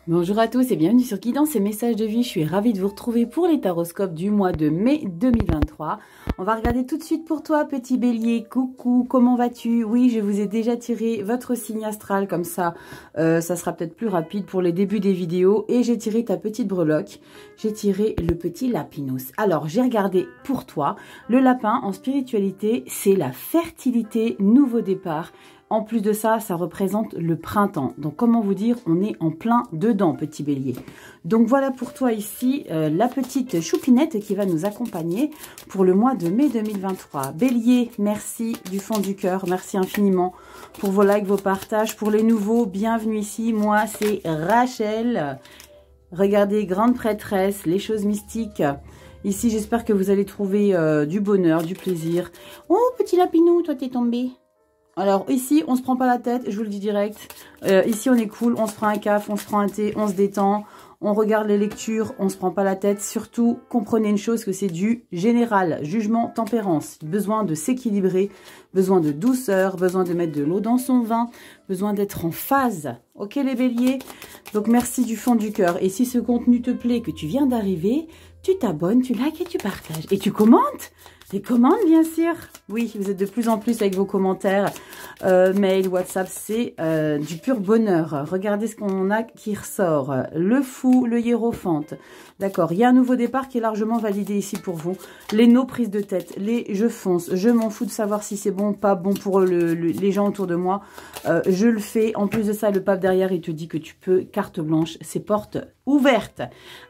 Bonjour à tous et bienvenue sur Guidance et Messages de Vie. Je suis ravie de vous retrouver pour les taroscopes du mois de mai 2023. On va regarder tout de suite pour toi, petit bélier. Coucou, comment vas-tu? Oui, je vous ai déjà tiré votre signe astral, comme ça, ça sera peut-être plus rapide pour les débuts des vidéos. Et j'ai tiré ta petite breloque. J'ai tiré le petit lapinus. Alors, j'ai regardé pour toi. Le lapin, en spiritualité, c'est la fertilité, nouveau départ. En plus de ça, ça représente le printemps. Donc, comment vous dire, on est en plein dedans, petit bélier. Donc, voilà pour toi ici, la petite choupinette qui va nous accompagner pour le mois de mai 2023. Bélier, merci du fond du cœur. Merci infiniment pour vos likes, vos partages. Pour les nouveaux, bienvenue ici. Moi, c'est Rachel. Regardez, grande prêtresse, les choses mystiques. Ici, j'espère que vous allez trouver du bonheur, du plaisir. Oh, petit lapinou, toi, t'es tombé. Alors ici, on se prend pas la tête, je vous le dis direct. Ici, on est cool, on se prend un café, on se prend un thé, on se détend, on regarde les lectures, on se prend pas la tête. Surtout, comprenez une chose, que c'est du général, jugement, tempérance. Besoin de s'équilibrer, besoin de douceur, besoin de mettre de l'eau dans son vin, besoin d'être en phase. Ok les béliers? Donc merci du fond du cœur. Et si ce contenu te plaît, que tu viens d'arriver, tu t'abonnes, tu likes et tu partages. Et tu commentes. Des commandes, bien sûr. Oui, vous êtes de plus en plus avec vos commentaires. Mail, WhatsApp, c'est du pur bonheur. Regardez ce qu'on a qui ressort. Le fou, le hiérophante. D'accord, il y a un nouveau départ qui est largement validé ici pour vous. Les no prises de tête, les je fonce. Je m'en fous de savoir si c'est bon ou pas bon pour les gens autour de moi. Je le fais. En plus de ça, le pape derrière, il te dit que tu peux, carte blanche, c'est portes ouvertes.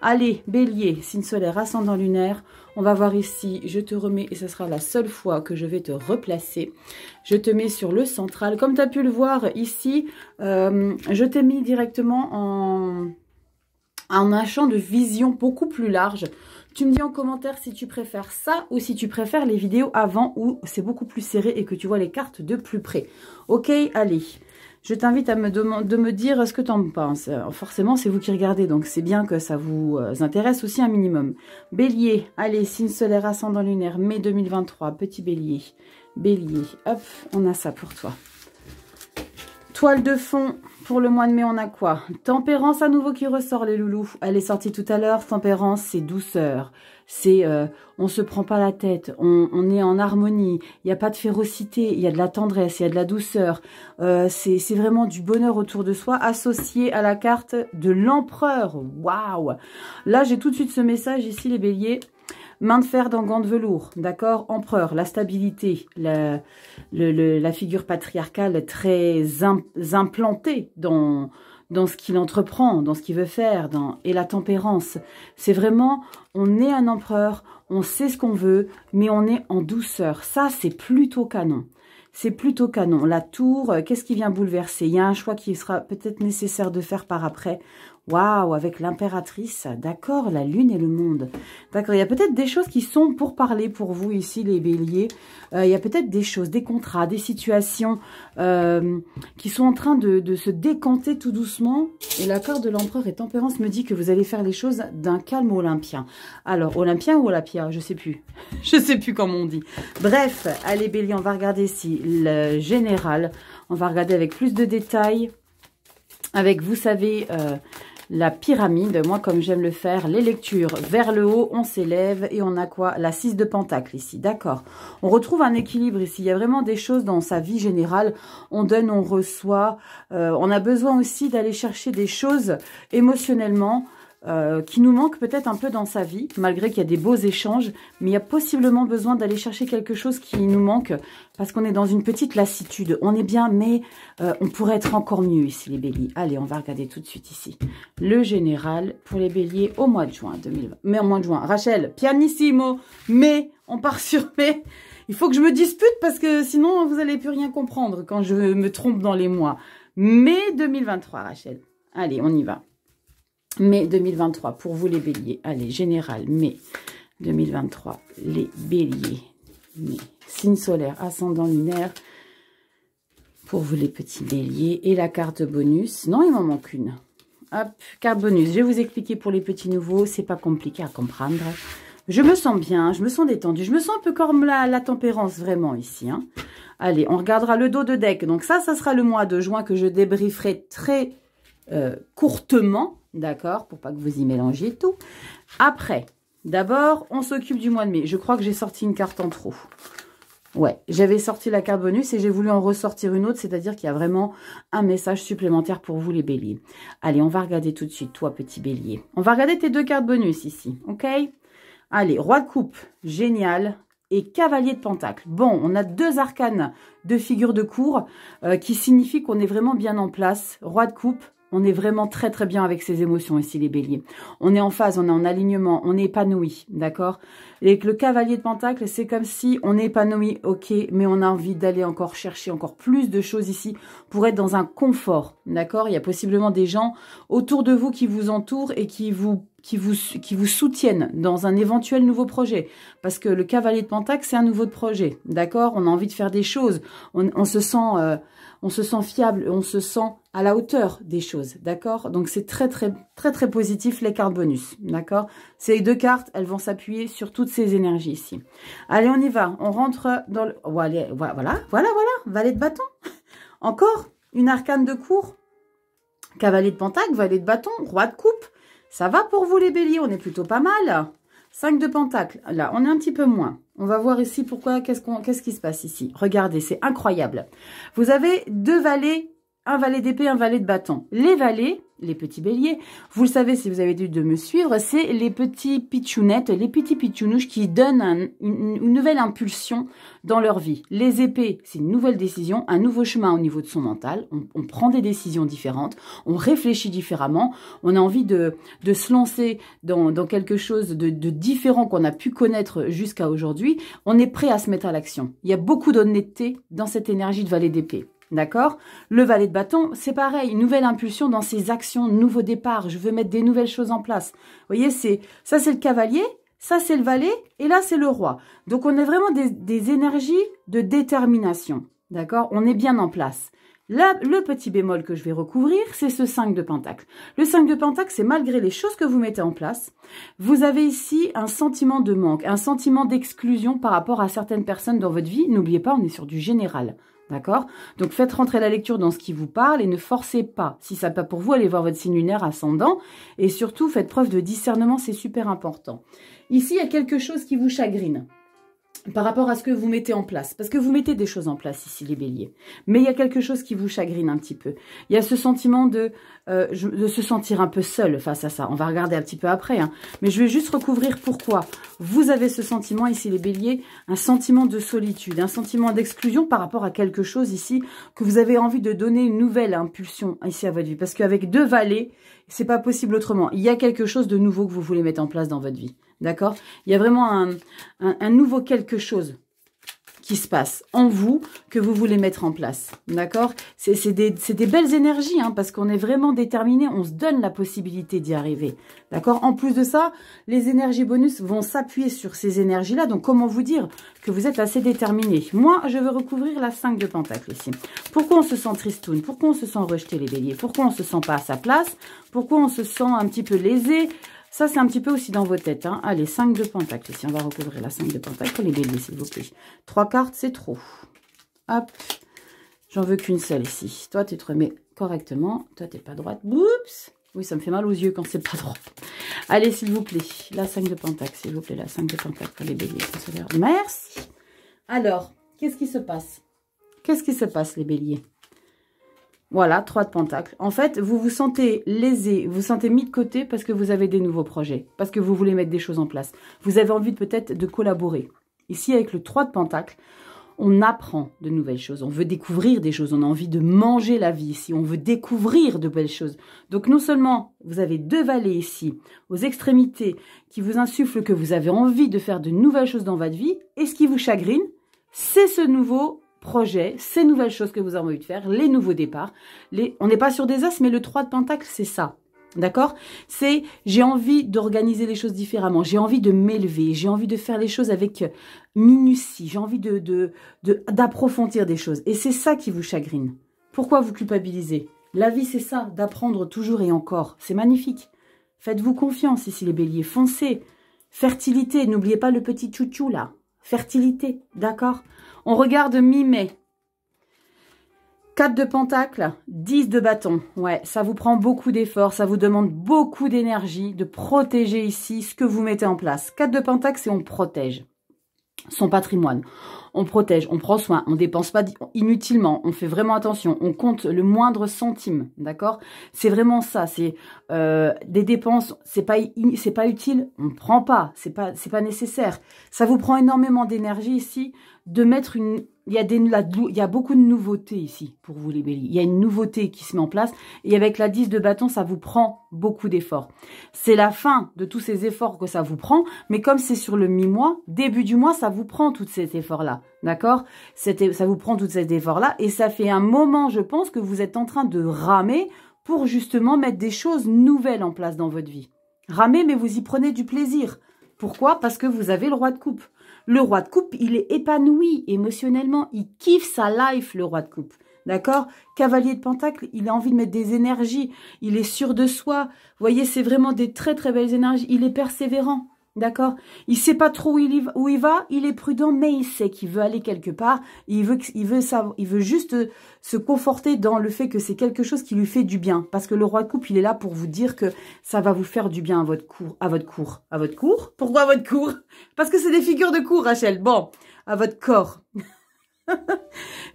Allez, bélier, signe solaire, ascendant lunaire. On va voir ici, je te remets, et ce sera la seule fois que je vais te replacer. Je te mets sur le central. Comme tu as pu le voir ici, je t'ai mis directement en un champ de vision beaucoup plus large. Tu me dis en commentaire si tu préfères ça ou si tu préfères les vidéos avant où c'est beaucoup plus serré et que tu vois les cartes de plus près. Ok, allez. Je t'invite à de me dire ce que tu en penses. Forcément, c'est vous qui regardez, donc c'est bien que ça vous intéresse aussi un minimum. Bélier, allez, signe solaire ascendant lunaire, mai 2023, petit bélier. Bélier, hop, on a ça pour toi. Toile de fond, pour le mois de mai, on a quoi? Tempérance à nouveau qui ressort, les loulous. Elle est sortie tout à l'heure. Tempérance, c'est douceur. C'est, on se prend pas la tête. On est en harmonie. Il n'y a pas de férocité. Il y a de la tendresse. Il y a de la douceur. C'est vraiment du bonheur autour de soi, associé à la carte de l'empereur. Waouh! Là, j'ai tout de suite ce message ici, les béliers. Main de fer dans gants de velours, d'accord? Empereur, la stabilité, la figure patriarcale très implantée dans ce qu'il entreprend, dans ce qu'il veut faire, et la tempérance. C'est vraiment, on est un empereur, on sait ce qu'on veut, mais on est en douceur. Ça, c'est plutôt canon. C'est plutôt canon. La tour, qu'est-ce qui vient bouleverser? Il y a un choix qui sera peut-être nécessaire de faire par après. Waouh, avec l'impératrice, d'accord, la lune et le monde. D'accord, il y a peut-être des choses qui sont pour parler pour vous ici, les béliers. Il y a peut-être des choses, des contrats, des situations qui sont en train de se décanter tout doucement. Et la carte de l'empereur et tempérance me dit que vous allez faire les choses d'un calme olympien. Alors, olympien ou olympia, je sais plus. Je sais plus comment on dit. Bref, allez béliers, on va regarder ici le général. On va regarder avec plus de détails. Avec, vous savez... la pyramide, moi comme j'aime le faire, les lectures vers le haut, on s'élève et on a quoi? La 6 de pentacle ici, d'accord. On retrouve un équilibre ici, il y a vraiment des choses dans sa vie générale, on donne, on reçoit, on a besoin aussi d'aller chercher des choses émotionnellement qui nous manquent peut-être un peu dans sa vie, malgré qu'il y a des beaux échanges, mais il y a possiblement besoin d'aller chercher quelque chose qui nous manque, parce qu'on est dans une petite lassitude. On est bien, mais on pourrait être encore mieux ici, les béliers. Allez, on va regarder tout de suite ici. Le général pour les béliers au mois de juin 2020. Mais au mois de juin, Rachel, pianissimo, mais on part sur mai. Il faut que je me dispute, parce que sinon, vous n'allez plus rien comprendre quand je me trompe dans les mois. Mai 2023, Rachel. Allez, on y va. Mai 2023, pour vous les béliers. Allez, général, mai 2023, les béliers. Mai. Signe solaire, ascendant lunaire. Pour vous les petits béliers. Et la carte bonus. Non, il m'en manque une. Hop, carte bonus. Je vais vous expliquer pour les petits nouveaux. C'est pas compliqué à comprendre. Je me sens bien, je me sens détendue. Je me sens un peu comme la tempérance, vraiment, ici. Hein. Allez, on regardera le dos de deck. Donc ça sera le mois de juin que je débrieferai très courtement, d'accord, pour pas que vous y mélangiez tout. Après, d'abord, on s'occupe du mois de mai. Je crois que j'ai sorti une carte en trop. Ouais, j'avais sorti la carte bonus et j'ai voulu en ressortir une autre, c'est-à-dire qu'il y a vraiment un message supplémentaire pour vous les béliers. Allez, on va regarder tout de suite, toi petit bélier. On va regarder tes 2 cartes bonus ici, ok? Allez, roi de coupe, génial. Et cavalier de pentacle. Bon, on a 2 arcanes de figure de cour qui signifient qu'on est vraiment bien en place. Roi de coupe, on est vraiment très très bien avec ses émotions ici les béliers. On est en phase, on est en alignement, on est épanoui, d'accord? Et que le cavalier de pentacle, c'est comme si on est épanoui, ok, mais on a envie d'aller encore chercher encore plus de choses ici pour être dans un confort, d'accord? Il y a possiblement des gens autour de vous qui vous entourent et qui vous soutiennent dans un éventuel nouveau projet. Parce que le cavalier de pentacle, c'est un nouveau projet, d'accord? On a envie de faire des choses, on se sent fiable, on se sent à la hauteur des choses, d'accord? Donc, c'est très, très, très, très positif, les cartes bonus, d'accord? Ces 2 cartes, elles vont s'appuyer sur toutes ces énergies ici. Allez, on y va. On rentre dans le... Voilà, valet de bâton. Encore une arcane de cour. Cavalier de pentacle, valet de bâton, roi de coupe. Ça va pour vous, les béliers? On est plutôt pas mal. 5 de pentacle. Là, on est un petit peu moins. On va voir ici pourquoi, qu'est-ce qui se passe ici. Regardez, c'est incroyable. Vous avez 2 valets, un valet d'épée, un valet de bâton. Les valets, les petits béliers, vous le savez si vous avez dû de me suivre, c'est les petits pitchounettes, les petits pitchounouches qui donnent une nouvelle impulsion dans leur vie. Les épées, c'est une nouvelle décision, un nouveau chemin au niveau de son mental. On prend des décisions différentes, on réfléchit différemment, on a envie de se lancer dans quelque chose de différent qu'on a pu connaître jusqu'à aujourd'hui. On est prêt à se mettre à l'action. Il y a beaucoup d'honnêteté dans cette énergie de valet d'épée. D'accord? Le valet de bâton, c'est pareil, une nouvelle impulsion dans ses actions, nouveau départ, je veux mettre des nouvelles choses en place. Vous voyez, ça c'est le cavalier, ça c'est le valet, et là c'est le roi. Donc on a vraiment des énergies de détermination. D'accord? On est bien en place. Là, le petit bémol que je vais recouvrir, c'est ce 5 de pentacle. Le 5 de pentacle, c'est malgré les choses que vous mettez en place, vous avez ici un sentiment de manque, un sentiment d'exclusion par rapport à certaines personnes dans votre vie. N'oubliez pas, on est sur du général. D'accord? Donc, faites rentrer la lecture dans ce qui vous parle et ne forcez pas. Si ça n'est pas pour vous, allez voir votre signe lunaire ascendant. Et surtout, faites preuve de discernement, c'est super important. Ici, il y a quelque chose qui vous chagrine par rapport à ce que vous mettez en place. Parce que vous mettez des choses en place ici, les béliers. Mais il y a quelque chose qui vous chagrine un petit peu. Il y a ce sentiment de se sentir un peu seul face à ça. On va regarder un petit peu après. Hein. Mais je vais juste recouvrir pourquoi. Vous avez ce sentiment ici, les béliers, un sentiment de solitude, un sentiment d'exclusion par rapport à quelque chose ici que vous avez envie de donner une nouvelle impulsion ici à votre vie. Parce qu'avec 2 valets, c'est pas possible autrement. Il y a quelque chose de nouveau que vous voulez mettre en place dans votre vie. D'accord? Il y a vraiment un nouveau quelque chose qui se passe en vous que vous voulez mettre en place. D'accord? C'est des belles énergies, hein, parce qu'on est vraiment déterminé, on se donne la possibilité d'y arriver. D'accord? En plus de ça, les énergies bonus vont s'appuyer sur ces énergies-là. Donc, comment vous dire que vous êtes assez déterminé? Moi, je veux recouvrir la 5 de pentacle ici. Pourquoi on se sent tristoun? Pourquoi on se sent rejeté, les béliers? Pourquoi on se sent pas à sa place? Pourquoi on se sent un petit peu lésé? Ça, c'est un petit peu aussi dans vos têtes. Hein. Allez, 5 de pentacle. Ici, on va recouvrir la 5 de pentacle pour les béliers, s'il vous plaît. 3 cartes, c'est trop. Hop. J'en veux qu'une seule ici. Toi, tu te remets correctement. Toi, tu n'es pas droite. Oups. Oui, ça me fait mal aux yeux quand c'est pas droit. Allez, s'il vous plaît. La 5 de pentacle, s'il vous plaît. La 5 de pentacle pour les béliers. Merci. Alors, qu'est-ce qui se passe? Qu'est-ce qui se passe, les béliers? Voilà, 3 de pentacle. En fait, vous vous sentez lésé, vous vous sentez mis de côté parce que vous avez des nouveaux projets, parce que vous voulez mettre des choses en place. Vous avez envie peut-être de collaborer. Ici, avec le 3 de pentacle, on apprend de nouvelles choses. On veut découvrir des choses. On a envie de manger la vie ici. On veut découvrir de belles choses. Donc, non seulement vous avez 2 valets ici, aux extrémités, qui vous insufflent que vous avez envie de faire de nouvelles choses dans votre vie. Et ce qui vous chagrine, c'est ce nouveau projet, ces nouvelles choses que vous avez envie de faire, les nouveaux départs. On n'est pas sur des as, mais le 3 de pentacle, c'est ça. D'accord? C'est j'ai envie d'organiser les choses différemment, j'ai envie de m'élever, j'ai envie de faire les choses avec minutie, j'ai envie d'approfondir des choses. Et c'est ça qui vous chagrine. Pourquoi vous culpabilisez? La vie, c'est ça, d'apprendre toujours et encore. C'est magnifique. Faites-vous confiance ici, les béliers. Foncez. Fertilité, n'oubliez pas le petit chouchou là. Fertilité, d'accord? On regarde mi-mai. 4 de pentacle, 10 de bâton. Ouais, ça vous prend beaucoup d'efforts, ça vous demande beaucoup d'énergie de protéger ici ce que vous mettez en place. 4 de pentacle, c'est on protège son patrimoine. On protège, on prend soin, on dépense pas inutilement, on fait vraiment attention, on compte le moindre centime, d'accord? C'est vraiment ça, c'est des dépenses, c'est pas utile, on ne prend pas, c'est pas nécessaire. Ça vous prend énormément d'énergie ici de mettre une... Il y a beaucoup de nouveautés ici pour vous les béliers. Il y a une nouveauté qui se met en place et avec la 10 de bâton, ça vous prend beaucoup d'efforts. C'est la fin de tous ces efforts que ça vous prend, mais comme c'est sur le mi-mois, début du mois, ça vous prend tous ces efforts-là, d'accord? Ça vous prend tous ces efforts-là et ça fait un moment, je pense, que vous êtes en train de ramer pour justement mettre des choses nouvelles en place dans votre vie. Ramer, mais vous y prenez du plaisir. Pourquoi? Parce que vous avez le roi de coupe. Le roi de coupe, il est épanoui émotionnellement. Il kiffe sa life, le roi de coupe. D'accord? Cavalier de pentacle, il a envie de mettre des énergies. Il est sûr de soi. Vous voyez, c'est vraiment des très très belles énergies. Il est persévérant. D'accord? Il sait pas trop où il va. Il est prudent, mais il sait qu'il veut aller quelque part. Il veut juste se conforter dans le fait que c'est quelque chose qui lui fait du bien. Parce que le roi de coupe, il est là pour vous dire que ça va vous faire du bien à votre cour. À votre cour. À votre cour? Pourquoi à votre cour? Parce que c'est des figures de cour, Rachel. Bon, à votre corps.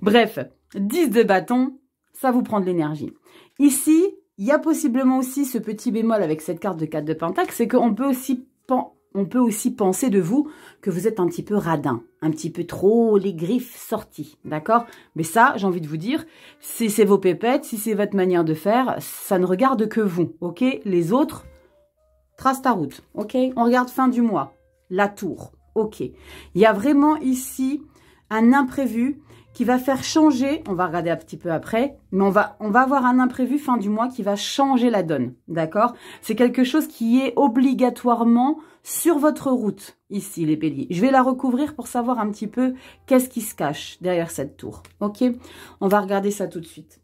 Bref, 10 de bâton, ça vous prend de l'énergie. Ici, il y a possiblement aussi ce petit bémol avec cette carte de 4 de pentacle, c'est qu'on peut aussi penser de vous que vous êtes un petit peu radin, un petit peu trop les griffes sorties, d'accord? Mais ça, j'ai envie de vous dire, si c'est vos pépettes, si c'est votre manière de faire, ça ne regarde que vous, ok? Les autres, trace ta route, ok? On regarde fin du mois, la tour, ok? Il y a vraiment ici un imprévu qui va faire changer, on va regarder un petit peu après, mais on va avoir un imprévu fin du mois qui va changer la donne, d'accord? C'est quelque chose qui est obligatoirement sur votre route, ici les béliers. Je vais la recouvrir pour savoir un petit peu qu'est-ce qui se cache derrière cette tour, ok? On va regarder ça tout de suite.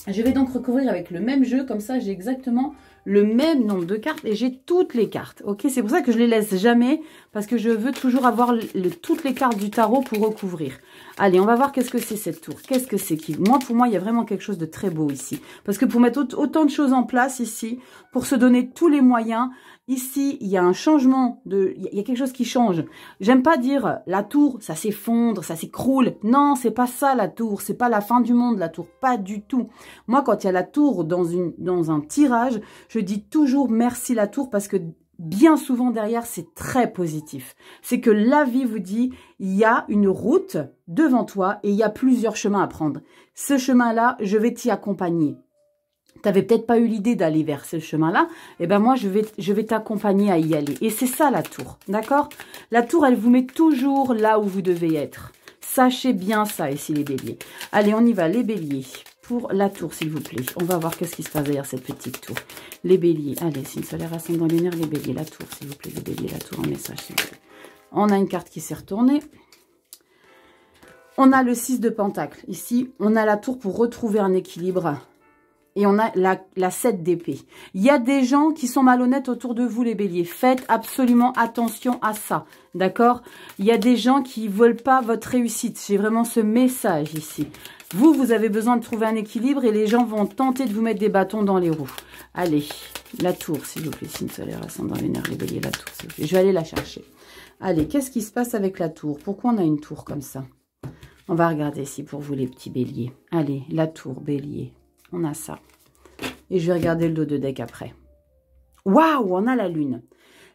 Je vais donc recouvrir avec le même jeu, comme ça j'ai exactement le même nombre de cartes et j'ai toutes les cartes, ok? C'est pour ça que je les laisse jamais, parce que je veux toujours avoir toutes les cartes du tarot pour recouvrir. Allez, on va voir qu'est-ce que c'est cette tour. Qu'est-ce que c'est qui... Pour moi, il y a vraiment quelque chose de très beau ici. Parce que pour mettre autant de choses en place ici, pour se donner tous les moyens, ici, il y a un changement il y a quelque chose qui change. J'aime pas dire la tour, ça s'effondre, ça s'écroule. Non, c'est pas ça la tour. C'est pas la fin du monde la tour. Pas du tout. Moi, quand il y a la tour dans un tirage, je dis toujours merci la tour parce que bien souvent derrière, c'est très positif. C'est que la vie vous dit, il y a une route devant toi et il y a plusieurs chemins à prendre. Ce chemin-là, je vais t'y accompagner. Tu n'avais peut-être pas eu l'idée d'aller vers ce chemin-là. Eh ben moi, je vais t'accompagner à y aller. Et c'est ça la tour, d'accord? La tour, elle vous met toujours là où vous devez être. Sachez bien ça ici, les béliers. Allez, on y va, les béliers. Pour la tour, s'il vous plaît. On va voir qu'est-ce qui se passe derrière cette petite tour. Les béliers. Allez, signe solaire ascendant lunaire, les béliers. La tour, s'il vous plaît. Les béliers, la tour en message, s'il vous plaît. On a une carte qui s'est retournée. On a le 6 de pentacle. Ici, on a la tour pour retrouver un équilibre. Et on a la 7 d'épée. Il y a des gens qui sont malhonnêtes autour de vous, les béliers. Faites absolument attention à ça. D'accord? Il y a des gens qui ne veulent pas votre réussite. J'ai vraiment ce message ici. Vous avez besoin de trouver un équilibre et les gens vont tenter de vous mettre des bâtons dans les roues. Allez, la tour, s'il vous plaît. Signe solaire, ascendant lunaire, les béliers, la tour, s'il vous plaît. Je vais aller la chercher. Allez, qu'est-ce qui se passe avec la tour? Pourquoi on a une tour comme ça? On va regarder ici pour vous, les petits béliers. Allez, la tour, bélier. On a ça. Et je vais regarder le dos de deck après. Waouh, on a la lune.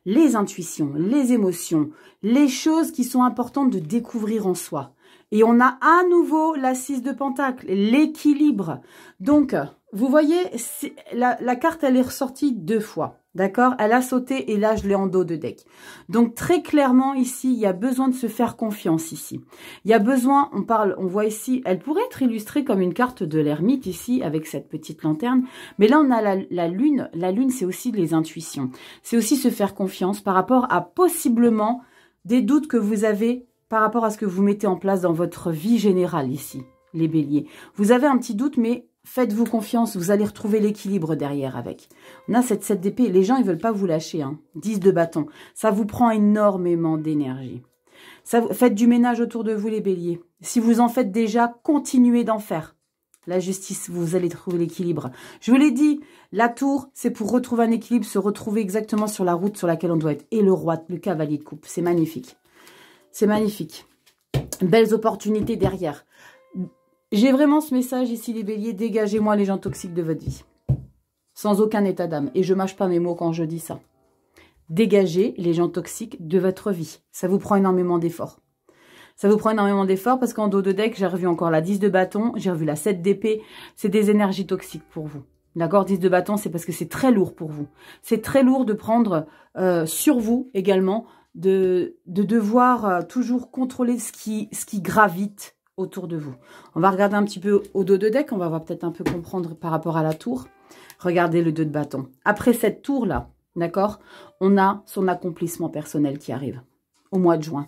Les intuitions, les émotions, les choses qui sont importantes de découvrir en soi. Et on a à nouveau la 6 de pentacle, l'équilibre. Donc, vous voyez, la carte, elle est ressortie 2 fois. D'accord? Elle a sauté et là, je l'ai en dos de deck. Donc, très clairement, ici, il y a besoin de se faire confiance ici. Il y a besoin, on voit ici, elle pourrait être illustrée comme une carte de l'ermite ici, avec cette petite lanterne. Mais là, on a la lune. La lune, c'est aussi les intuitions. C'est aussi se faire confiance par rapport à possiblement des doutes que vous avez par rapport à ce que vous mettez en place dans votre vie générale ici, les béliers. Vous avez un petit doute, mais faites-vous confiance, vous allez retrouver l'équilibre derrière avec. On a cette 7 d'épée, les gens, ils veulent pas vous lâcher, hein. 10 de bâton, ça vous prend énormément d'énergie. Faites du ménage autour de vous, les béliers. Si vous en faites déjà, continuez d'en faire. La justice, vous allez trouver l'équilibre. Je vous l'ai dit, la tour, c'est pour retrouver un équilibre, se retrouver exactement sur la route sur laquelle on doit être. Et le roi, le cavalier de coupe, c'est magnifique. C'est magnifique. Belles opportunités derrière. J'ai vraiment ce message ici, les béliers, dégagez-moi les gens toxiques de votre vie. Sans aucun état d'âme. Et je mâche pas mes mots quand je dis ça. Dégagez les gens toxiques de votre vie. Ça vous prend énormément d'efforts. Ça vous prend énormément d'efforts parce qu'en dos de deck, j'ai revu encore la 10 de bâton, j'ai revu la 7 d'épée. C'est des énergies toxiques pour vous. D'accord, 10 de bâton, c'est parce que c'est très lourd pour vous. C'est très lourd de prendre sur vous également, de devoir toujours contrôler ce qui gravite autour de vous. On va regarder un petit peu au dos de deck, on va voir peut-être un peu comprendre par rapport à la tour. Regardez le 2 de bâton. Après cette tour-là, d'accord, on a son accomplissement personnel qui arrive au mois de juin.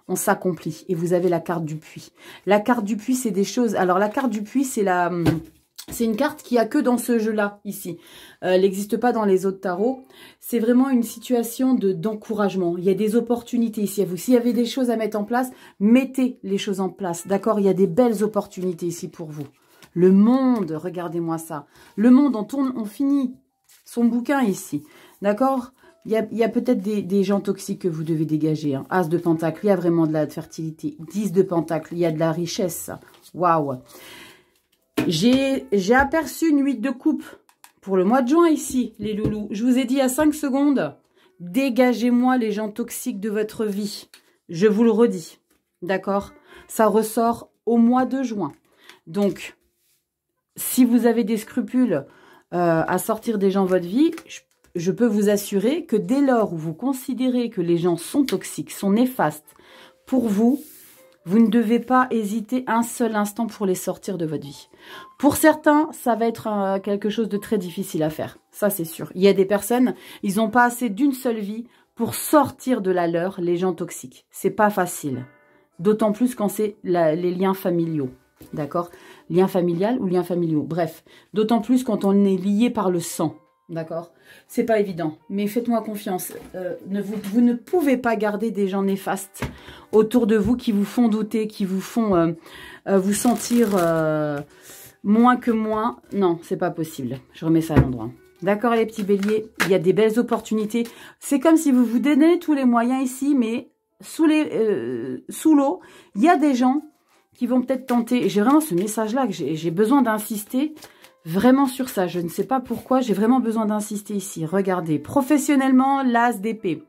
On s'accomplit. Et vous avez la carte du puits. La carte du puits, c'est des choses... Alors, la carte du puits, c'est une carte qui a que dans ce jeu-là, ici. Elle n'existe pas dans les autres tarots. C'est vraiment une situation d'encouragement. Il y a des opportunités ici à vous. S'il y avait des choses à mettre en place, mettez les choses en place. D'accord? Il y a des belles opportunités ici pour vous. Le monde, regardez-moi ça. Le monde, on finit son bouquin ici. D'accord? Il y a peut-être des gens toxiques que vous devez dégager. Hein. As de pentacle, il y a vraiment de la fertilité. 10 de pentacle, il y a de la richesse. Waouh. J'ai aperçu une 8 de coupe pour le mois de juin ici, les loulous. Je vous ai dit à 5 secondes, dégagez-moi les gens toxiques de votre vie. Je vous le redis. D'accord? Ça ressort au mois de juin. Donc, si vous avez des scrupules à sortir des gens de votre vie, je peux vous assurer que dès lors où vous considérez que les gens sont toxiques, sont néfastes pour vous, vous ne devez pas hésiter un seul instant pour les sortir de votre vie. Pour certains, ça va être quelque chose de très difficile à faire. Ça, c'est sûr. Il y a des personnes, ils n'ont pas assez d'une seule vie pour sortir de la leur les gens toxiques. C'est pas facile. D'autant plus quand c'est les liens familiaux. D'accord? Lien familial ou liens familiaux. Bref, d'autant plus quand on est lié par le sang. D'accord? C'est pas évident, mais faites-moi confiance. Vous ne pouvez pas garder des gens néfastes autour de vous qui vous font douter, qui vous font vous sentir moins que moins. Non, c'est pas possible. Je remets ça à l'endroit. D'accord, les petits béliers? Il y a des belles opportunités. C'est comme si vous vous donnez tous les moyens ici, mais sous l'eau, il y a des gens qui vont peut-être tenter. J'ai vraiment ce message-là que j'ai besoin d'insister. Vraiment sur ça, je ne sais pas pourquoi, j'ai vraiment besoin d'insister ici. Regardez, professionnellement, l'as d'épée.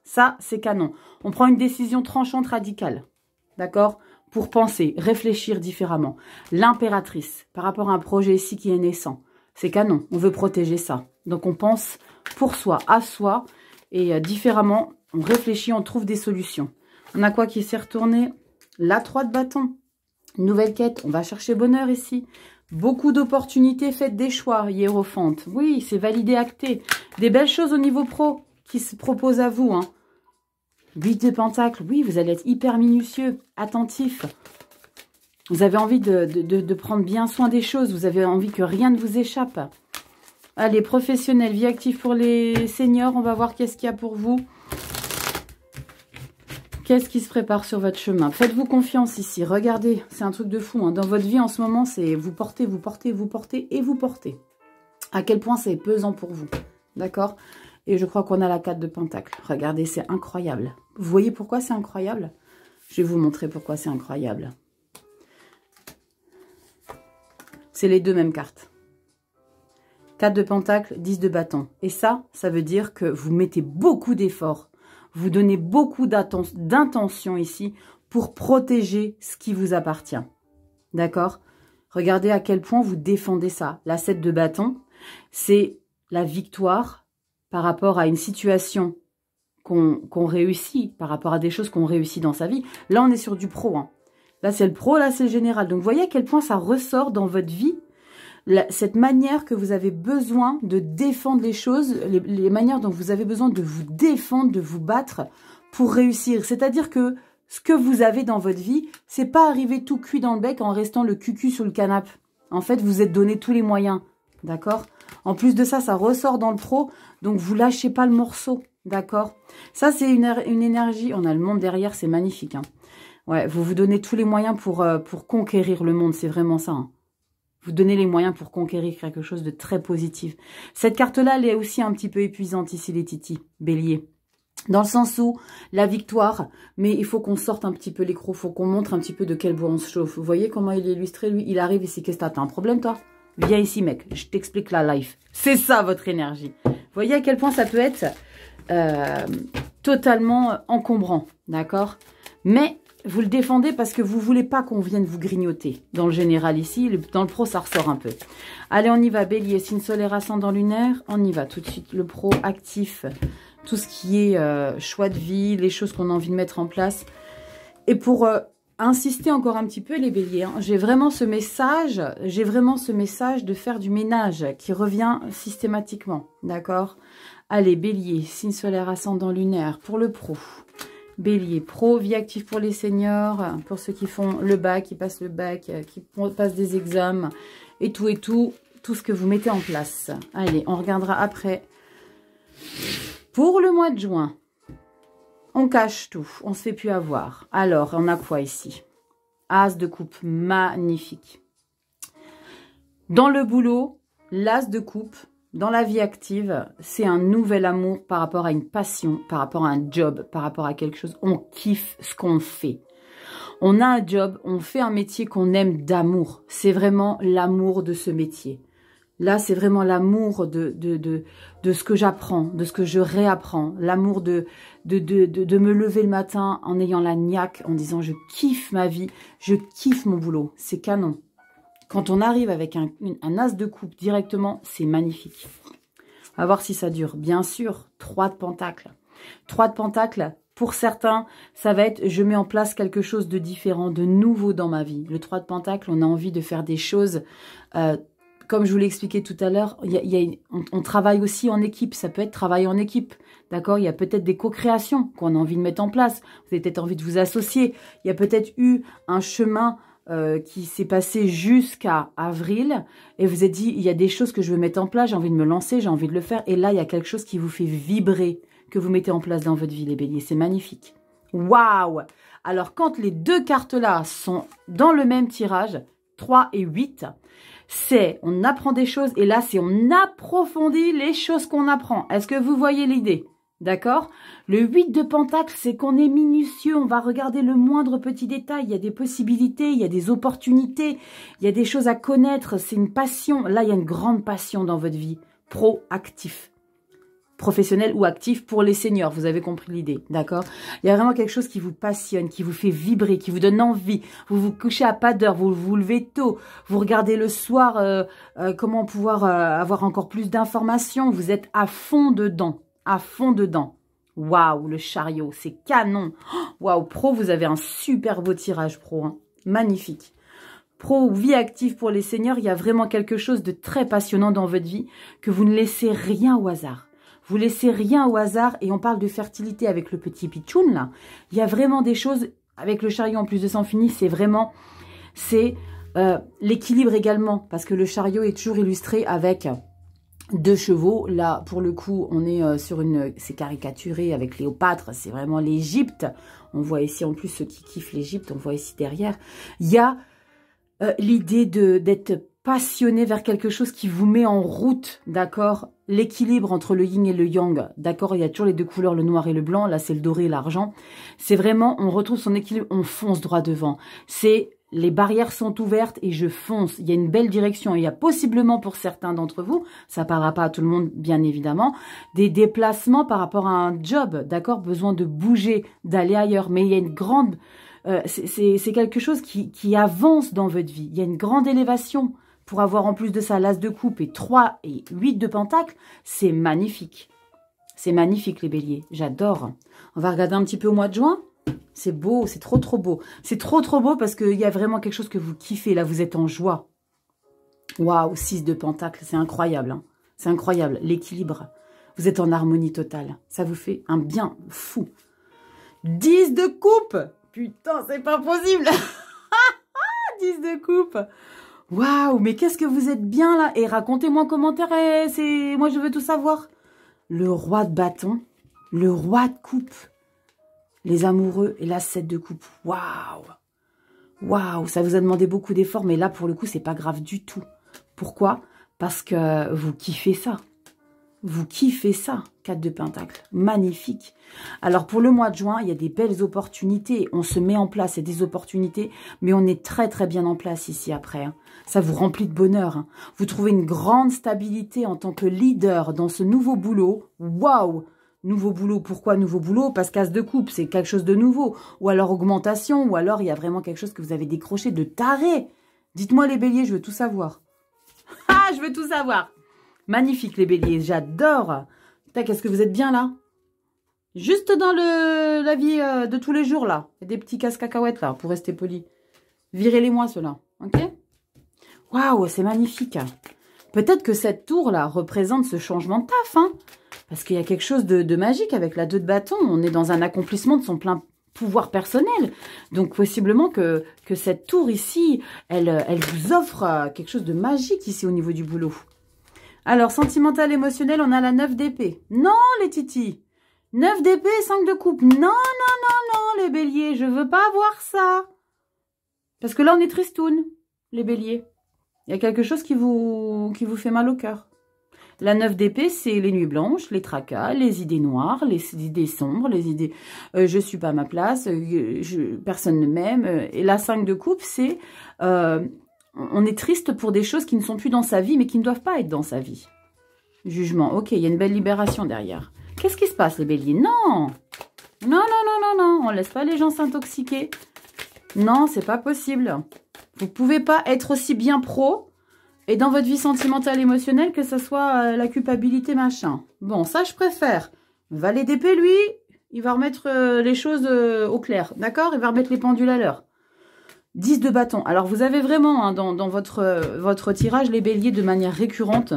Ça, c'est canon. On prend une décision tranchante, radicale. D'accord? Pour penser, réfléchir différemment. L'impératrice, par rapport à un projet ici qui est naissant. C'est canon, on veut protéger ça. Donc on pense pour soi, à soi, et différemment, on réfléchit, on trouve des solutions. On a quoi qui s'est retourné? La 3 de bâton. Nouvelle quête, on va chercher bonheur ici. Beaucoup d'opportunités, faites des choix, hiérophante. Oui, c'est validé, acté. Des belles choses au niveau pro qui se proposent à vous. Hein. 8 de pentacle, oui, vous allez être hyper minutieux, attentif. Vous avez envie de prendre bien soin des choses. Vous avez envie que rien ne vous échappe. Allez, professionnel, vie active pour les seniors. On va voir qu'est-ce qu'il y a pour vous. Qu'est-ce qui se prépare sur votre chemin? Faites-vous confiance ici. Regardez, c'est un truc de fou. Hein. Dans votre vie en ce moment, c'est vous portez, vous portez, vous portez et vous portez. À quel point c'est pesant pour vous. D'accord? Et je crois qu'on a la 4 de pentacle. Regardez, c'est incroyable. Vous voyez pourquoi c'est incroyable? Je vais vous montrer pourquoi c'est incroyable. C'est les deux mêmes cartes. 4 de pentacle, 10 de bâton. Et ça veut dire que vous mettez beaucoup d'efforts. Vous donnez beaucoup d'intention ici pour protéger ce qui vous appartient. D'accord? Regardez à quel point vous défendez ça. La 7 de bâton, c'est la victoire par rapport à une situation qu'on réussit, par rapport à des choses qu'on réussit dans sa vie. Là, on est sur du pro. Hein. Là, c'est le pro, là, c'est le général. Donc, vous voyez à quel point ça ressort dans votre vie. Cette manière que vous avez besoin de défendre les choses, les manières dont vous avez besoin de vous défendre, de vous battre pour réussir. C'est-à-dire que ce que vous avez dans votre vie, c'est pas arriver tout cuit dans le bec en restant le cucu sur le canapé. En fait, vous êtes donné tous les moyens, d'accord? En plus de ça, ça ressort dans le pro, donc vous lâchez pas le morceau, d'accord? Ça, c'est une énergie, on a le monde derrière, c'est magnifique. Hein. Ouais, vous vous donnez tous les moyens pour conquérir le monde, c'est vraiment ça. Hein. vous donnez les moyens pour conquérir quelque chose de très positif. Cette carte-là, elle est aussi un petit peu épuisante ici, les titis, bélier. Dans le sens où la victoire, mais il faut qu'on sorte un petit peu les crocs, il faut qu'on montre un petit peu de quel bois on se chauffe. Vous voyez comment il est illustré, lui? Il arrive ici, qu'est-ce que t'as un problème, toi? Viens ici, mec, je t'explique la life. C'est ça, votre énergie. Vous voyez à quel point ça peut être totalement encombrant, d'accord? Mais vous le défendez parce que vous ne voulez pas qu'on vienne vous grignoter. Dans le général ici, dans le pro, ça ressort un peu. Allez, on y va, bélier, signe solaire, ascendant lunaire. On y va tout de suite, le pro actif. Tout ce qui est choix de vie, les choses qu'on a envie de mettre en place. Et pour insister encore un petit peu, les béliers, hein, j'ai vraiment ce message de faire du ménage qui revient systématiquement, d'accord? Allez, bélier, signe solaire, ascendant lunaire pour le pro. Bélier, pro, vie active pour les seniors, pour ceux qui font le bac, qui passent le bac, qui passent des examens, et tout, tout ce que vous mettez en place. Allez, on regardera après. Pour le mois de juin, on cache tout, on ne se fait plus avoir. Alors, on a quoi ici? As de coupe, magnifique. Dans le boulot, l'as de coupe, dans la vie active, c'est un nouvel amour par rapport à une passion, par rapport à un job, par rapport à quelque chose. On kiffe ce qu'on fait. On a un job, on fait un métier qu'on aime d'amour. C'est vraiment l'amour de ce métier. Là, c'est vraiment l'amour de ce que j'apprends, de ce que je réapprends. L'amour de me lever le matin en ayant la niaque, en disant je kiffe ma vie, je kiffe mon boulot. C'est canon. Quand on arrive avec un as de coupe directement, c'est magnifique. On va voir si ça dure. Bien sûr, 3 de pentacles. 3 de pentacles, pour certains, ça va être je mets en place quelque chose de différent, de nouveau dans ma vie. Le 3 de pentacles, on a envie de faire des choses, comme je vous l'ai expliqué tout à l'heure, on travaille aussi en équipe. Ça peut être travailler en équipe. D'accord? Il y a peut-être des co-créations qu'on a envie de mettre en place. Vous avez peut-être envie de vous associer. Il y a peut-être eu un chemin qui s'est passé jusqu'à avril et vous êtes dit, il y a des choses que je veux mettre en place, j'ai envie de me lancer, j'ai envie de le faire. Et là, il y a quelque chose qui vous fait vibrer, que vous mettez en place dans votre vie, les béliers. C'est magnifique. Waouh! Alors, quand les 2 cartes-là sont dans le même tirage, 3 et 8, c'est on apprend des choses et là, c'est on approfondit les choses qu'on apprend. Est-ce que vous voyez l'idée? D'accord? Le 8 de pentacle, c'est qu'on est minutieux, on va regarder le moindre petit détail, il y a des possibilités, il y a des opportunités, il y a des choses à connaître, c'est une passion. Là, il y a une grande passion dans votre vie, proactif, professionnel ou actif pour les seniors, vous avez compris l'idée, d'accord? Il y a vraiment quelque chose qui vous passionne, qui vous fait vibrer, qui vous donne envie, vous vous couchez à pas d'heure, vous vous levez tôt, vous regardez le soir comment pouvoir avoir encore plus d'informations, vous êtes à fond dedans. À fond dedans. Waouh, le chariot, c'est canon. Waouh, pro, vous avez un super beau tirage pro. Hein. Magnifique. Pro, vie active pour les seniors, il y a vraiment quelque chose de très passionnant dans votre vie, que vous ne laissez rien au hasard. Vous laissez rien au hasard, et on parle de fertilité avec le petit pitchoun, là. Il y a vraiment des choses, avec le chariot en plus de sang fini, c'est vraiment, c'est l'équilibre également, parce que le chariot est toujours illustré avec 2 chevaux. Là, pour le coup, on est sur une... C'est caricaturé avec Cléopâtre. C'est vraiment l'Égypte. On voit ici, en plus, ceux qui kiffent l'Égypte, on voit ici derrière. Il y a l'idée d'être passionné vers quelque chose qui vous met en route, d'accord? L'équilibre entre le yin et le yang, d'accord? Il y a toujours les 2 couleurs, le noir et le blanc. Là, c'est le doré et l'argent. C'est vraiment, on retrouve son équilibre, on fonce droit devant. C'est... Les barrières sont ouvertes et je fonce. Il y a une belle direction. Il y a possiblement pour certains d'entre vous, ça ne parlera pas à tout le monde bien évidemment, des déplacements par rapport à un job, d'accord? Besoin de bouger, d'aller ailleurs. Mais il y a une grande... c'est quelque chose qui avance dans votre vie. Il y a une grande élévation. Pour avoir en plus de ça l'as de coupe et 3 et 8 de pentacle, c'est magnifique. C'est magnifique les béliers. J'adore. On va regarder un petit peu au mois de juin. C'est beau, c'est trop beau. C'est trop beau parce qu'il y a vraiment quelque chose que vous kiffez. Là, vous êtes en joie. Waouh, 6 de pentacle, c'est incroyable. Hein. C'est incroyable, l'équilibre. Vous êtes en harmonie totale. Ça vous fait un bien fou. 10 de coupe. Putain, c'est pas possible. 10 de coupe. Waouh, mais qu'est-ce que vous êtes bien là. Et racontez-moi en commentaire, moi je veux tout savoir. Le roi de bâton, le roi de coupe. Les amoureux et la 7 de coupe. Waouh! Waouh, ça vous a demandé beaucoup d'efforts, mais là, pour le coup, c'est pas grave du tout. Pourquoi? Parce que vous kiffez ça. Vous kiffez ça, 4 de Pentacle. Magnifique. Alors, pour le mois de juin, il y a des belles opportunités. On se met en place, c'est des opportunités, mais on est très, très bien en place ici après. Hein. Ça vous remplit de bonheur. Hein. Vous trouvez une grande stabilité en tant que leader dans ce nouveau boulot. Waouh! Nouveau boulot. Pourquoi nouveau boulot? Parce qu'As de coupe, c'est quelque chose de nouveau. Ou alors augmentation, ou alors il y a vraiment quelque chose que vous avez décroché de taré. Dites-moi les béliers, je veux tout savoir. Ah, je veux tout savoir. Magnifique les béliers, j'adore. Putain, qu'est-ce que vous êtes bien là? Juste dans la vie de tous les jours là. Des petits casse-cacahuètes là, pour rester poli. Virez-les-moi ceux-là, ok? Waouh, c'est magnifique. Peut-être que cette tour là représente ce changement de taf, hein? Parce qu'il y a quelque chose de magique avec la 2 de bâton. On est dans un accomplissement de son plein pouvoir personnel. Donc, possiblement que cette tour ici, elle vous offre quelque chose de magique ici au niveau du boulot. Alors, sentimental, émotionnel, on a la 9 d'épée. Non, les titis. 9 d'épée, 5 de coupe. Non, non, non, non, les béliers. Je veux pas avoir ça. Parce que là, on est tristoun, les béliers. Il y a quelque chose qui vous fait mal au cœur. La 9 d'épée, c'est les nuits blanches, les tracas, les idées noires, les idées sombres, les idées je suis pas à ma place, personne ne m'aime. Et la 5 de coupe, c'est on est triste pour des choses qui ne sont plus dans sa vie, mais qui ne doivent pas être dans sa vie. Jugement, ok, il y a une belle libération derrière. Qu'est-ce qui se passe, les béliers? Non, non, non, non, non, non, on laisse pas les gens s'intoxiquer. Non, c'est pas possible. Vous pouvez pas être aussi bien pro et dans votre vie sentimentale émotionnelle que ce soit la culpabilité machin. Bon, ça je préfère. Valet d'épée, lui, il va remettre les choses au clair, d'accord? Il va remettre les pendules à l'heure. 10 de bâton. Alors, vous avez vraiment hein, dans votre tirage, les béliers, de manière récurrente,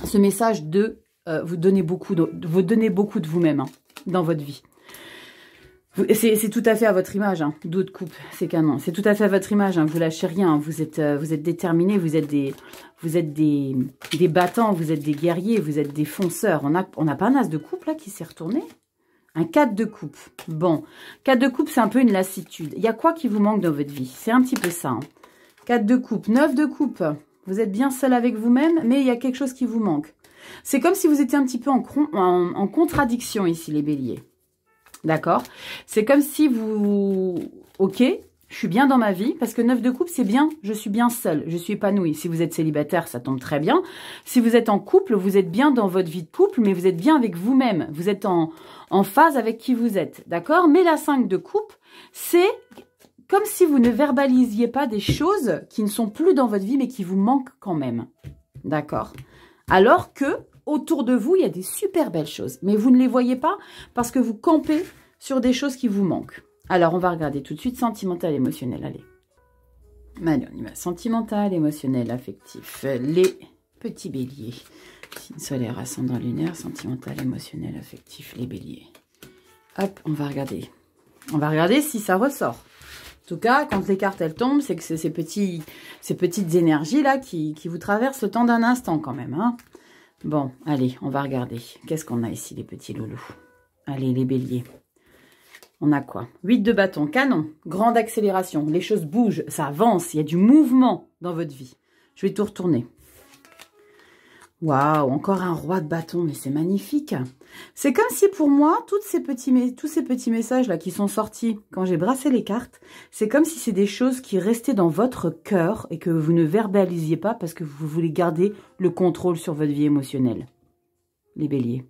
ce message de vous donner beaucoup de vous-même hein, dans votre vie. C'est tout à fait à votre image, hein. 2 de coupe, c'est canon. C'est tout à fait à votre image, hein. Vous lâchez rien, hein. Vous êtes déterminés, vous êtes des battants, vous êtes des guerriers, vous êtes des fonceurs. On n'a pas un as de coupe là qui s'est retourné? Un 4 de coupe. Bon, 4 de coupe, c'est un peu une lassitude. Il y a quoi qui vous manque dans votre vie? C'est un petit peu ça. Hein. 4 de coupe, 9 de coupe. Vous êtes bien seul avec vous-même, mais il y a quelque chose qui vous manque. C'est comme si vous étiez un petit peu en contradiction ici, les béliers. D'accord? C'est comme si vous... Ok, je suis bien dans ma vie, parce que 9 de coupe, c'est bien, je suis bien seule, je suis épanouie. Si vous êtes célibataire, ça tombe très bien. Si vous êtes en couple, vous êtes bien dans votre vie de couple, mais vous êtes bien avec vous-même. Vous êtes en phase avec qui vous êtes, d'accord? Mais la 5 de coupe, c'est comme si vous ne verbalisiez pas des choses qui ne sont plus dans votre vie, mais qui vous manquent quand même, d'accord? Alors que autour de vous, il y a des super belles choses, mais vous ne les voyez pas parce que vous campez sur des choses qui vous manquent. Alors, on va regarder tout de suite sentimental, émotionnel, allez. Allez, on y va. Sentimental, émotionnel, affectif. Les petits béliers. Signe solaire, ascendant lunaire, sentimental, émotionnel, affectif, les béliers. Hop, on va regarder. On va regarder si ça ressort. En tout cas, quand les cartes, elles tombent, c'est que c'est ces petites énergies-là qui vous traversent le temps d'un instant quand même. Hein. Bon, allez, on va regarder. Qu'est-ce qu'on a ici, les petits loulous? Allez, les béliers. On a quoi? 8 de bâton, canon, grande accélération. Les choses bougent, ça avance, il y a du mouvement dans votre vie. Je vais tout retourner. Waouh, encore un roi de bâton, mais c'est magnifique. C'est comme si pour moi, tous ces petits messages-là qui sont sortis quand j'ai brassé les cartes, c'est comme si c'est des choses qui restaient dans votre cœur et que vous ne verbalisiez pas parce que vous voulez garder le contrôle sur votre vie émotionnelle. Les béliers.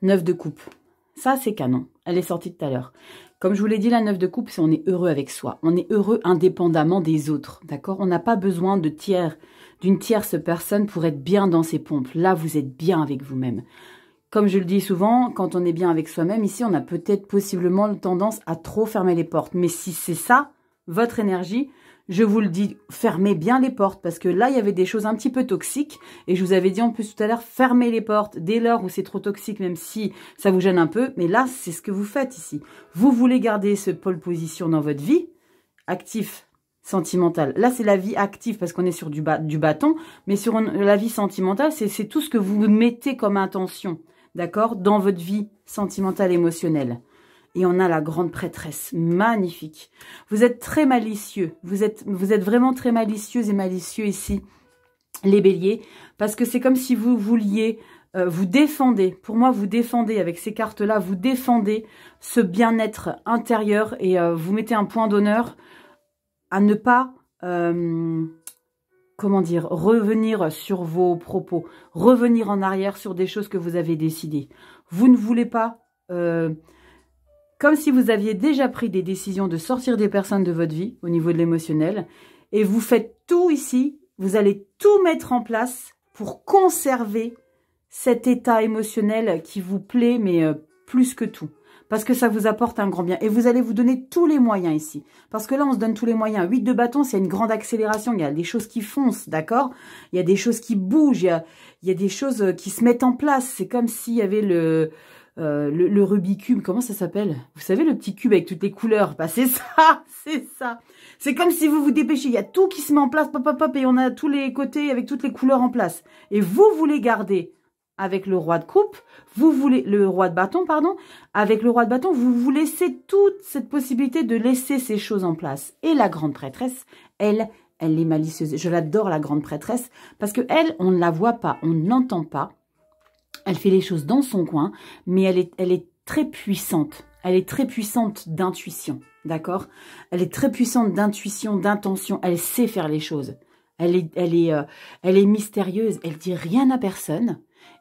9 de coupe. Ça, c'est canon. Elle est sortie tout à l'heure. Comme je vous l'ai dit, la 9 de coupe, c'est on est heureux avec soi. On est heureux indépendamment des autres. D'accord? On n'a pas besoin d'une tierce personne pour être bien dans ses pompes. Là, vous êtes bien avec vous-même. Comme je le dis souvent, quand on est bien avec soi-même, ici, on a peut-être possiblement tendance à trop fermer les portes. Mais si c'est ça, votre énergie, je vous le dis, fermez bien les portes. Parce que là, il y avait des choses un petit peu toxiques. Et je vous avais dit en plus tout à l'heure, fermez les portes dès lors où c'est trop toxique, même si ça vous gêne un peu. Mais là, c'est ce que vous faites ici. Vous voulez garder ce pôle position dans votre vie, actif, sentimental. Là, c'est la vie active parce qu'on est sur du bâton. Mais sur la vie sentimentale, c'est tout ce que vous mettez comme intention, d'accord, dans votre vie sentimentale, émotionnelle. Et on a la grande prêtresse. Magnifique. Vous êtes très malicieux. Vous êtes vraiment très malicieuses et malicieux ici, les béliers. Parce que c'est comme si vous vouliez vous défendez. Pour moi, vous défendez avec ces cartes-là. Vous défendez ce bien-être intérieur. Et vous mettez un point d'honneur à ne pas... comment dire, revenir sur vos propos, revenir en arrière sur des choses que vous avez décidées. Vous ne voulez pas, comme si vous aviez déjà pris des décisions de sortir des personnes de votre vie au niveau de l'émotionnel, et vous faites tout ici, vous allez tout mettre en place pour conserver cet état émotionnel qui vous plaît, mais plus que tout. Parce que ça vous apporte un grand bien. Et vous allez vous donner tous les moyens ici. Parce que là, on se donne tous les moyens. 8 de bâton, c'est une grande accélération. Il y a des choses qui foncent, d'accord? Il y a des choses qui bougent. Il y a des choses qui se mettent en place. C'est comme s'il y avait le Rubik's Cube. Comment ça s'appelle? Vous savez, le petit cube avec toutes les couleurs. Bah, c'est ça, c'est ça. C'est comme si vous vous dépêchez. Il y a tout qui se met en place, pop, pop, pop, et on a tous les côtés avec toutes les couleurs en place. Et vous voulez garder... avec le roi de coupe, vous voulez, le roi de bâton, pardon, avec le roi de bâton, vous vous laissez toute cette possibilité de laisser ces choses en place. Et la grande prêtresse, elle est malicieuse. Je l'adore, la grande prêtresse, parce que elle, on ne la voit pas, on ne l'entend pas. Elle fait les choses dans son coin, mais elle est très puissante. Elle est très puissante d'intuition, d'accord? Elle est très puissante d'intuition, d'intention. Elle sait faire les choses. Elle est mystérieuse. Elle dit rien à personne.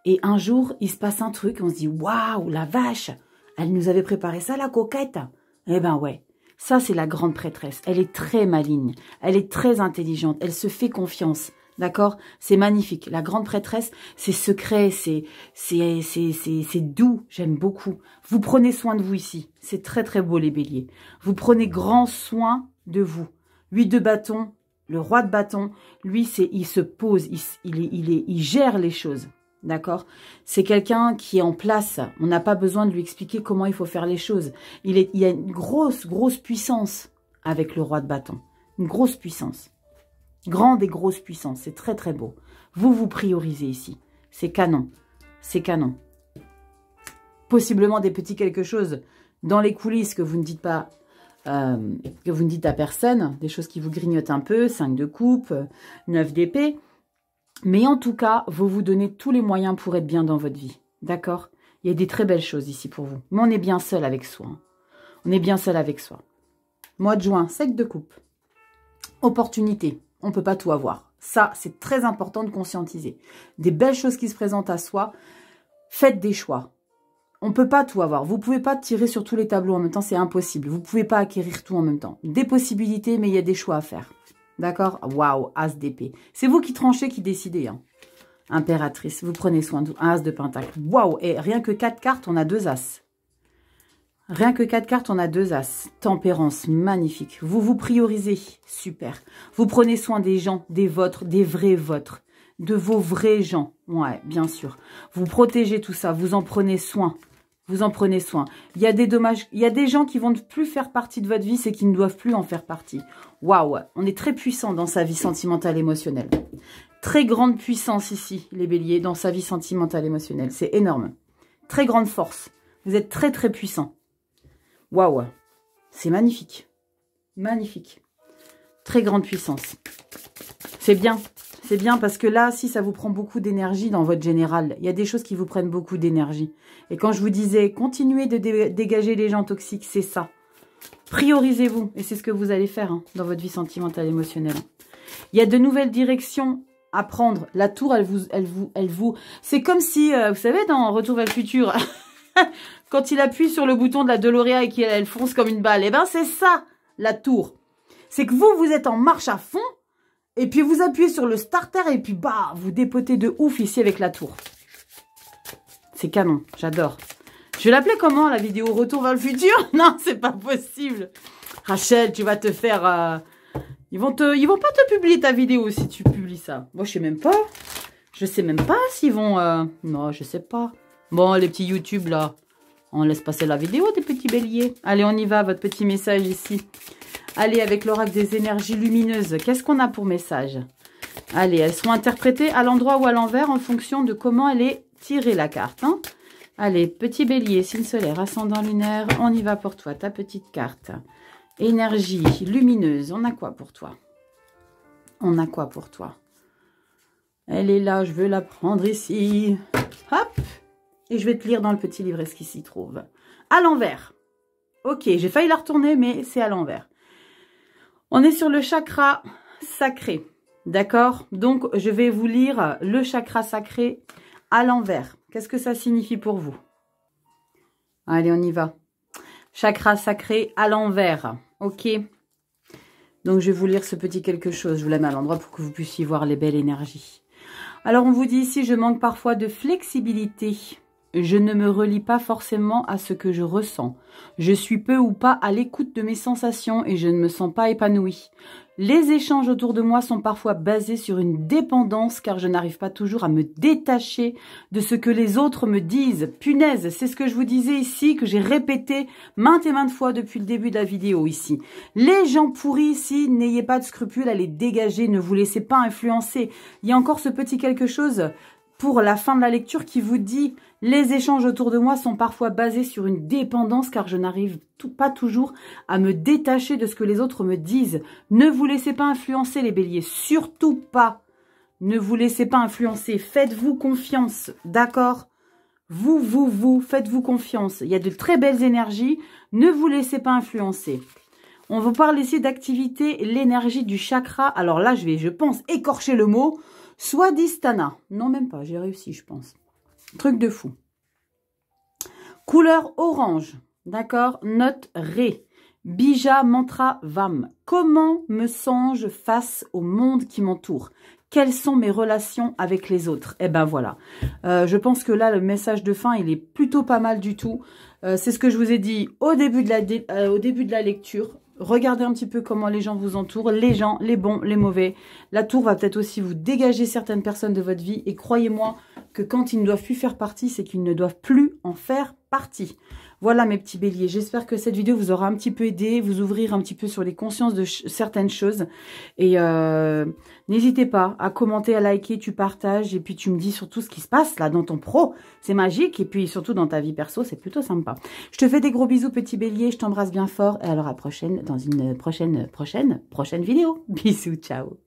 Et un jour, il se passe un truc, on se dit, waouh, la vache, elle nous avait préparé ça, la coquette. Eh ben ouais, ça c'est la grande prêtresse. Elle est très maligne, elle est très intelligente, elle se fait confiance, d'accord? C'est magnifique. La grande prêtresse, c'est secret, c'est doux, j'aime beaucoup. Vous prenez soin de vous ici, c'est très très beau les béliers. Vous prenez grand soin de vous. 8 de bâton, le roi de bâton, lui, il se pose, il gère les choses. D'accord? C'est quelqu'un qui est en place. On n'a pas besoin de lui expliquer comment il faut faire les choses. Il y a une grosse puissance avec le roi de bâton. Une grosse puissance. Grande et grosse puissance. C'est très très beau. Vous priorisez ici. C'est canon. C'est canon. Possiblement des petits quelque chose dans les coulisses que vous ne dites pas, que vous ne dites à personne. Des choses qui vous grignotent un peu. 5 de coupe, 9 d'épée. Mais en tout cas, vous vous donnez tous les moyens pour être bien dans votre vie. D'accord? Il y a des très belles choses ici pour vous. Mais on est bien seul avec soi. Hein. On est bien seul avec soi. Mois de juin, 7 de coupe. Opportunité. On ne peut pas tout avoir. Ça, c'est très important de conscientiser. Des belles choses qui se présentent à soi. Faites des choix. On ne peut pas tout avoir. Vous ne pouvez pas tirer sur tous les tableaux en même temps. C'est impossible. Vous ne pouvez pas acquérir tout en même temps. Des possibilités, mais il y a des choix à faire. D'accord? Waouh, as d'épée. C'est vous qui tranchez, qui décidez. Hein. Impératrice, vous prenez soin de vous. Un as de pentacle. Waouh, et rien que 4 cartes, on a 2 as. Rien que 4 cartes, on a 2 as. Tempérance, magnifique. Vous priorisez. Super. Vous prenez soin des gens, des vôtres, des vrais vôtres. De vos vrais gens. Ouais, bien sûr. Vous protégez tout ça. Vous en prenez soin. Vous en prenez soin. Il y a des dommages. Il y a des gens qui vont ne plus faire partie de votre vie, c'est qu'ils ne doivent plus en faire partie. Waouh, on est très puissant dans sa vie sentimentale émotionnelle. Très grande puissance ici, les béliers, dans sa vie sentimentale émotionnelle. C'est énorme. Très grande force. Vous êtes très très puissant. Waouh, c'est magnifique. Magnifique. Très grande puissance. C'est bien. C'est bien parce que là, si ça vous prend beaucoup d'énergie dans votre général, il y a des choses qui vous prennent beaucoup d'énergie. Et quand je vous disais, continuez de dégager les gens toxiques, c'est ça. Priorisez-vous. Et c'est ce que vous allez faire hein, dans votre vie sentimentale émotionnelle. Il y a de nouvelles directions à prendre. La tour, elle vous... C'est comme si, vous savez, dans Retour vers le futur, quand il appuie sur le bouton de la DeLorean et qu'elle fonce comme une balle, eh ben c'est ça, la tour. C'est que vous êtes en marche à fond. Et puis vous appuyez sur le starter et puis bah, vous dépotez de ouf ici avec la tour. C'est canon, j'adore. Je l'appelais comment la vidéo Retour vers le futur? Non, c'est pas possible. Rachel, tu vas te faire... Ils vont pas te publier ta vidéo si tu publies ça. Moi, je sais même pas. Je sais même pas s'ils vont... Non, je sais pas. Bon, les petits YouTube là, on laisse passer la vidéo des petits béliers. Allez, on y va, votre petit message ici. Allez, avec l'oracle des énergies lumineuses, qu'est-ce qu'on a pour message? Allez, elles seront interprétées à l'endroit ou à l'envers en fonction de comment elle est tirée, la carte. Hein. Allez, petit bélier, signe solaire, ascendant lunaire, on y va pour toi, ta petite carte. Énergie lumineuse, on a quoi pour toi? On a quoi pour toi? Elle est là, je veux la prendre ici. Hop! Et je vais te lire dans le petit livret ce qui s'y trouve. À l'envers. Ok, j'ai failli la retourner, mais c'est à l'envers. On est sur le chakra sacré. D'accord? Donc, je vais vous lire le chakra sacré à l'envers. Qu'est-ce que ça signifie pour vous? Allez, on y va. Chakra sacré à l'envers. Ok. Donc, je vais vous lire ce petit quelque chose. Je vous la mets à l'endroit pour que vous puissiez voir les belles énergies. Alors, on vous dit ici, je manque parfois de flexibilité. Je ne me relie pas forcément à ce que je ressens. Je suis peu ou pas à l'écoute de mes sensations et je ne me sens pas épanouie. Les échanges autour de moi sont parfois basés sur une dépendance car je n'arrive pas toujours à me détacher de ce que les autres me disent. Punaise, c'est ce que je vous disais ici, que j'ai répété maintes et maintes fois depuis le début de la vidéo ici. Les gens pourris ici, n'ayez pas de scrupules à les dégager, ne vous laissez pas influencer. Il y a encore ce petit quelque chose pour la fin de la lecture qui vous dit « Les échanges autour de moi sont parfois basés sur une dépendance car je n'arrive pas toujours à me détacher de ce que les autres me disent. » Ne vous laissez pas influencer les béliers, surtout pas. Ne vous laissez pas influencer, faites-vous confiance, d'accord? Vous, faites-vous confiance. Il y a de très belles énergies, ne vous laissez pas influencer. On vous parle ici d'activité, l'énergie du chakra. Alors là, je pense, écorcher le mot. Swadhisthana. Non, même pas. J'ai réussi, je pense. Truc de fou. Couleur orange. D'accord? Note Ré. Bija mantra Vam. Comment me sens-je face au monde qui m'entoure? Quelles sont mes relations avec les autres? Eh ben voilà. Je pense que là, le message de fin, il est plutôt pas mal du tout. C'est ce que je vous ai dit au début de la lecture. Regardez un petit peu comment les gens vous entourent, les gens, les bons, les mauvais. La tour va peut-être aussi vous dégager certaines personnes de votre vie. Et croyez-moi que quand ils ne doivent plus faire partie, c'est qu'ils ne doivent plus en faire partie. Voilà mes petits béliers. J'espère que cette vidéo vous aura un petit peu aidé, vous ouvrir un petit peu sur les consciences de certaines choses. Et n'hésitez pas à commenter, à liker, tu partages. Et puis tu me dis surtout ce qui se passe là dans ton pro. C'est magique. Et puis surtout dans ta vie perso, c'est plutôt sympa. Je te fais des gros bisous petit bélier. Je t'embrasse bien fort. Et alors à la prochaine dans une prochaine vidéo. Bisous, ciao.